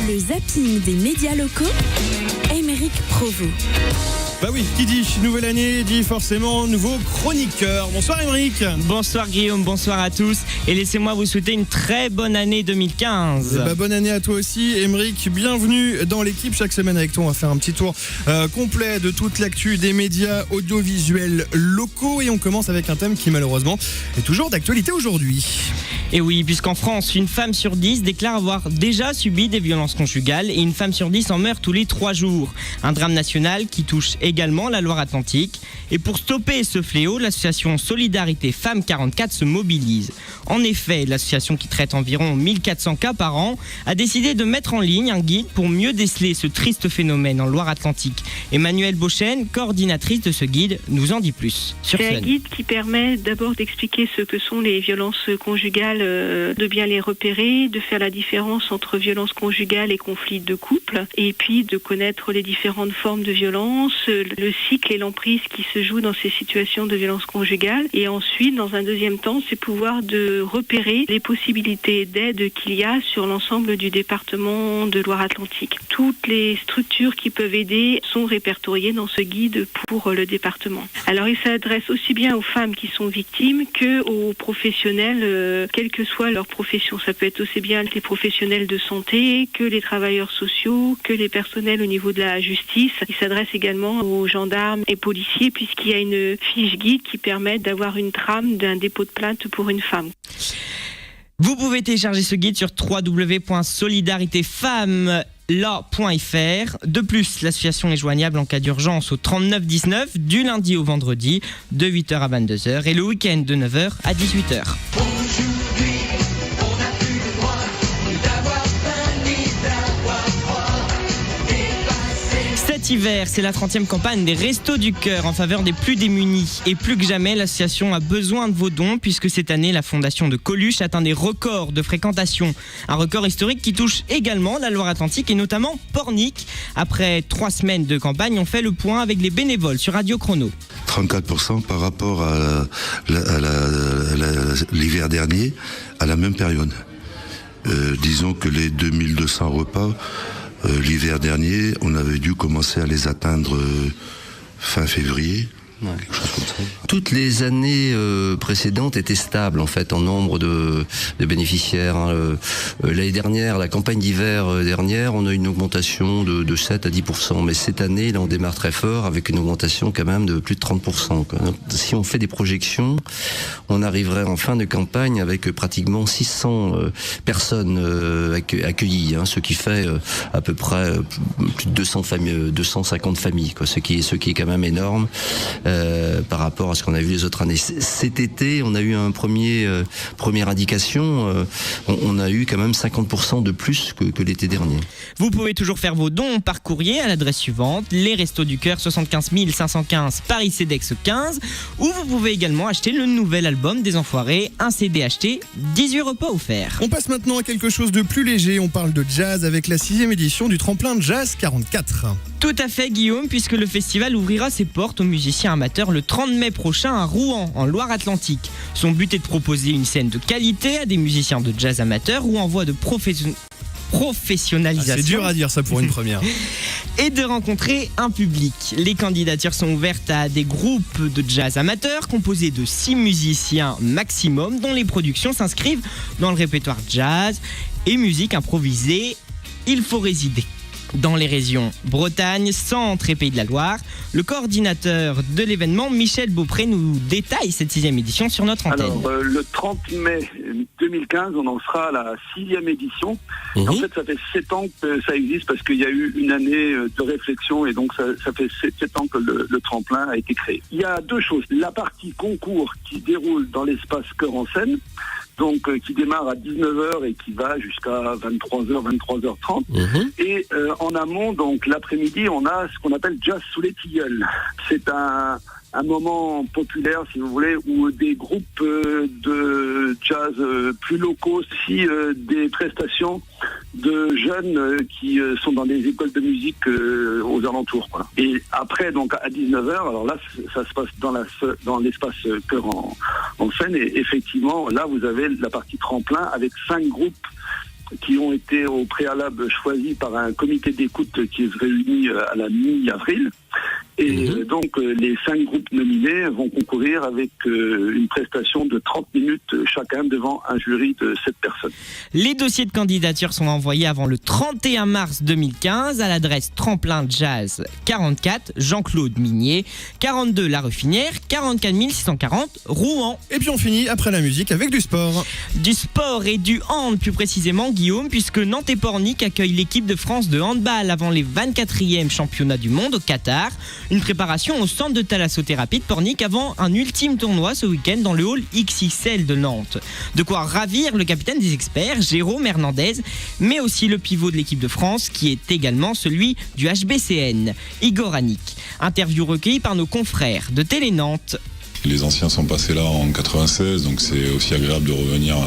Le zapping des médias locaux, Aymeric Provost. Bah oui, qui dit nouvelle année dit forcément nouveau chroniqueur. Bonsoir Aymeric. Bonsoir Guillaume, bonsoir à tous. Et laissez-moi vous souhaiter une très bonne année 2015. Bonne année à toi aussi Aymeric, bienvenue dans l'équipe. Chaque semaine avec toi on va faire un petit tour complet de toute l'actu des médias audiovisuels locaux. Et on commence avec un thème qui malheureusement est toujours d'actualité aujourd'hui. Et oui, puisqu'en France, une femme sur 10 déclare avoir déjà subi des violences conjugales et une femme sur 10 en meurt tous les 3 jours. Un drame national qui touche également la Loire-Atlantique. Et pour stopper ce fléau, l'association Solidarité Femmes 44 se mobilise. En effet, l'association qui traite environ 1400 cas par an a décidé de mettre en ligne un guide pour mieux déceler ce triste phénomène en Loire-Atlantique. Emmanuelle Beauchesne, coordinatrice de ce guide, nous en dit plus. C'est un guide qui permet d'abord d'expliquer ce que sont les violences conjugales, de bien les repérer, de faire la différence entre violences conjugales et conflits de couple, et puis de connaître les différentes formes de violence, le cycle et l'emprise qui se jouent dans ces situations de violence conjugale. Et ensuite, dans un deuxième temps, c'est pouvoir de repérer les possibilités d'aide qu'il y a sur l'ensemble du département de Loire-Atlantique. Toutes les structures qui peuvent aider sont répertoriées dans ce guide pour le département. Alors, il s'adresse aussi bien aux femmes qui sont victimes que aux professionnels, quelle que soit leur profession. Ça peut être aussi bien les professionnels de santé que les travailleurs sociaux, que les personnels au niveau de la justice. Il s'adresse également aux gendarmes et policiers puisqu'il y a une fiche guide qui permet d'avoir une trame d'un dépôt de plainte pour une femme. Vous pouvez télécharger ce guide sur www.solidaritéfemmes.fr. De plus, l'association est joignable en cas d'urgence au 3919 du lundi au vendredi de 8h à 22h et le week-end de 9h à 18h. Cet hiver, c'est la 30e campagne des Restos du Cœur en faveur des plus démunis. Et plus que jamais, l'association a besoin de vos dons puisque cette année, la fondation de Coluche atteint des records de fréquentation. Un record historique qui touche également la Loire-Atlantique et notamment Pornic. Après 3 semaines de campagne, on fait le point avec les bénévoles sur Radio Chrono. 34% par rapport à l'hiver dernier, à la même période. Disons que les 2200 repas, l'hiver dernier, on avait dû commencer à les atteindre fin février. Ouais. Quelque chose comme ça. Toutes les années précédentes étaient stables en fait en nombre de bénéficiaires. L'année dernière, la campagne d'hiver dernière, on a une augmentation de 7 à 10%. Mais cette année, là, on démarre très fort avec une augmentation quand même de plus de 30%. Si on fait des projections, on arriverait en fin de campagne avec pratiquement 600 personnes accueillies, ce qui fait à peu près plus de 200 familles, 250 familles, quoi, ce qui est quand même énorme. Par rapport à ce qu'on a vu les autres années. Cet été, on a eu première indication, on a eu quand même 50% de plus que l'été dernier. Vous pouvez toujours faire vos dons par courrier à l'adresse suivante, les Restos du Cœur 75 515 Paris CEDEX 15, ou vous pouvez également acheter le nouvel album des Enfoirés, un CD acheté, 18 repas offerts. On passe maintenant à quelque chose de plus léger, on parle de jazz avec la 6e édition du Tremplin Jazz 44. Tout à fait Guillaume, puisque le festival ouvrira ses portes aux musiciens amateurs le 30 mai prochain à Rouen, en Loire-Atlantique. Son but est de proposer une scène de qualité à des musiciens de jazz amateurs ou en voie de professionnalisation. C'est dur à dire ça pour une première. Et de rencontrer un public. Les candidatures sont ouvertes à des groupes de jazz amateurs composés de 6 musiciens maximum dont les productions s'inscrivent dans le répertoire jazz et musique improvisée. Il faut résider dans les régions Bretagne, Centre et Pays de la Loire. Le coordinateur de l'événement, Michel Beaupré, nous détaille cette 6e édition sur notre antenne. Alors, le 30 mai 2015, on en sera à la 6e édition. En fait, ça fait 7 ans que ça existe parce qu'il y a eu une année de réflexion et donc ça fait 7 ans que le tremplin a été créé. Il y a 2 choses. La partie concours qui déroule dans l'espace Cœur en Scène, donc qui démarre à 19h et qui va jusqu'à 23h, 23h30. Et en amont, donc l'après-midi, on a ce qu'on appelle Jazz sous les tilleuls. C'est un moment populaire, si vous voulez, où des groupes de jazz plus locaux, aussi des prestations de jeunes qui sont dans des écoles de musique aux alentours, quoi. Et après, donc à 19h, alors là, ça se passe dans l'espace Cœur en Scène, et effectivement, là, vous avez la partie tremplin avec 5 groupes qui ont été au préalable choisis par un comité d'écoute qui se réunit à la mi-avril. Et donc les 5 groupes nominés vont concourir avec une prestation de 30 minutes chacun devant un jury de 7 personnes. Les dossiers de candidature sont envoyés avant le 31 mars 2015 à l'adresse Tremplin Jazz 44 Jean-Claude Minier, 42 La Ruffinière, 44 640 Rouen. Et puis on finit après la musique avec du sport. Du sport et du hand plus précisément, Guillaume, puisque Nantes et Pornic accueillent l'équipe de France de handball avant les 24e championnats du monde au Qatar. Une préparation au centre de thalassothérapie de Pornic avant un ultime tournoi ce week-end dans le hall XXL de Nantes. De quoi ravir le capitaine des experts, Jérôme Hernandez, mais aussi le pivot de l'équipe de France qui est également celui du HBCN, Igor Anik. Interview recueillie par nos confrères de Télé Nantes. Les anciens sont passés là en 96, donc c'est aussi agréable de revenir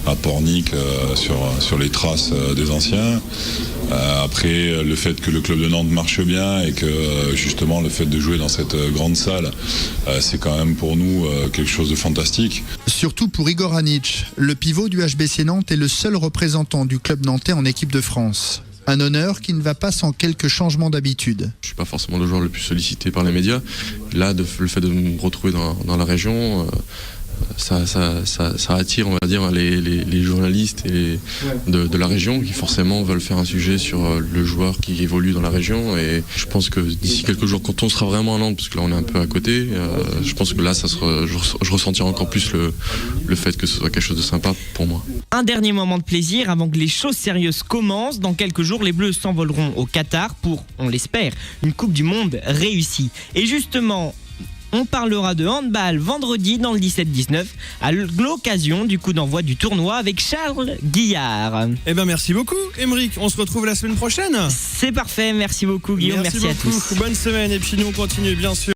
à Pornic sur les traces des anciens. Après, le fait que le club de Nantes marche bien et que justement le fait de jouer dans cette grande salle, c'est quand même pour nous quelque chose de fantastique. Surtout pour Igor Anic, le pivot du HBC Nantes est le seul représentant du club nantais en équipe de France. Un honneur qui ne va pas sans quelques changements d'habitude. Je ne suis pas forcément le joueur le plus sollicité par les médias. Là, le fait de me retrouver dans la région, ça attire, on va dire, les journalistes de la région qui forcément veulent faire un sujet sur le joueur qui évolue dans la région. Et je pense que d'ici quelques jours, quand on sera vraiment à Nantes, parce que là on est un peu à côté, je pense que là je ressentirai encore plus le fait que ce soit quelque chose de sympa pour moi. Un dernier moment de plaisir avant que les choses sérieuses commencent. Dans quelques jours, les Bleus s'envoleront au Qatar pour, on l'espère, une Coupe du Monde réussie. Et justement, on parlera de handball vendredi dans le 17-19 à l'occasion du coup d'envoi du tournoi avec Charles Guillard. Eh ben merci beaucoup Aymeric, on se retrouve la semaine prochaine. C'est parfait, merci beaucoup Guillaume, merci à tous. Bonne semaine et puis nous on continue bien sûr.